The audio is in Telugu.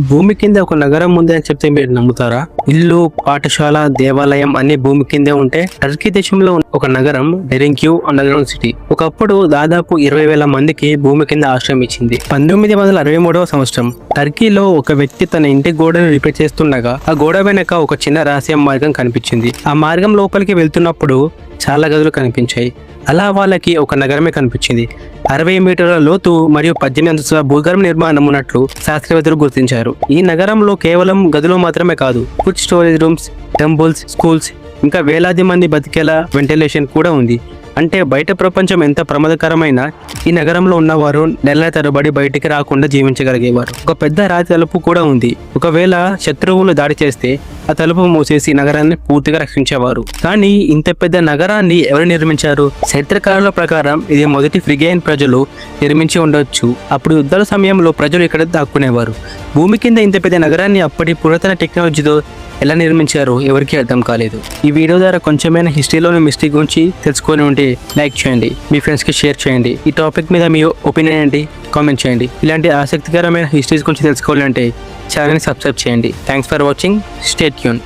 భూమి కింద ఒక నగరం ఉంది అని చెప్తే మీరు నమ్ముతారా? ఇల్లు, పాఠశాల, దేవాలయం అన్ని భూమి కిందే ఉంటే టర్కీ దేశంలో ఒక నగరం డెరింక్యూ అండర్గ్రౌండ్ సిటీ ఒకప్పుడు దాదాపు 20,000 మందికి భూమి కింద ఆశ్రయం ఇచ్చింది. 1963వ సంవత్సరం టర్కీలో ఒక వ్యక్తి తన ఇంటి గోడను రిపేర్ చేస్తుండగా ఆ గోడ వెనక ఒక చిన్న రహస్య మార్గం కనిపించింది. ఆ మార్గం లోపలికి వెళ్తున్నప్పుడు చాలా గదులు కనిపించాయి. అలా వాళ్ళకి ఒక నగరమే కనిపించింది. 60 మీటర్ల లోతు మరియు 18 అంతస్తుల భూగర్భ నిర్మాణం ఉన్నట్లు శాస్త్రవేత్తలు గుర్తించారు. ఈ నగరంలో కేవలం గదులు మాత్రమే కాదు, food storage rooms, temples, schools, ఇంకా వేలాది మంది బతికేలా వెంటిలేషన్ కూడా ఉంది. అంటే బయట ప్రపంచం ఎంత ప్రమాదకరమైన ఈ నగరంలో ఉన్నవారు నెలల తరబడి బయటికి రాకుండా జీవించగలిగేవారు. ఒక పెద్ద రాతి తలుపు కూడా ఉంది. ఒకవేళ శత్రువులు దాడి చేస్తే ఆ తలుపు మూసేసి నగరాన్ని పూర్తిగా రక్షించేవారు. కానీ ఇంత పెద్ద నగరాన్ని ఎవరు నిర్మించారు? చరిత్రకారుల ప్రకారం ఇది మొదటి ఫ్రిగియన్ ప్రజలు నిర్మించి ఉండొచ్చు. అప్పుడు యుద్ధాల సమయంలో ప్రజలు ఇక్కడ దాక్కునేవారు. భూమి కింద ఇంత పెద్ద నగరాన్ని అప్పటి పురాతన టెక్నాలజీతో ఎలా నిర్మించారో ఎవరికీ అర్థం కాలేదు. ఈ వీడియో ద్వారా కొంచెమైనా హిస్టరీలోని మిస్టేక్ గురించి తెలుసుకొని ఉంటే లైక్ చేయండి, మీ ఫ్రెండ్స్కి షేర్ చేయండి. ఈ టాపిక్ మీద మీ ఒపీనియన్ ఏంటి కామెంట్ చేయండి. ఇలాంటి ఆసక్తికరమైన హిస్టరీస్ గురించి తెలుసుకోవాలంటే ఛానల్ని సబ్స్క్రైబ్ చేయండి. Thanks for watching. Stay tune.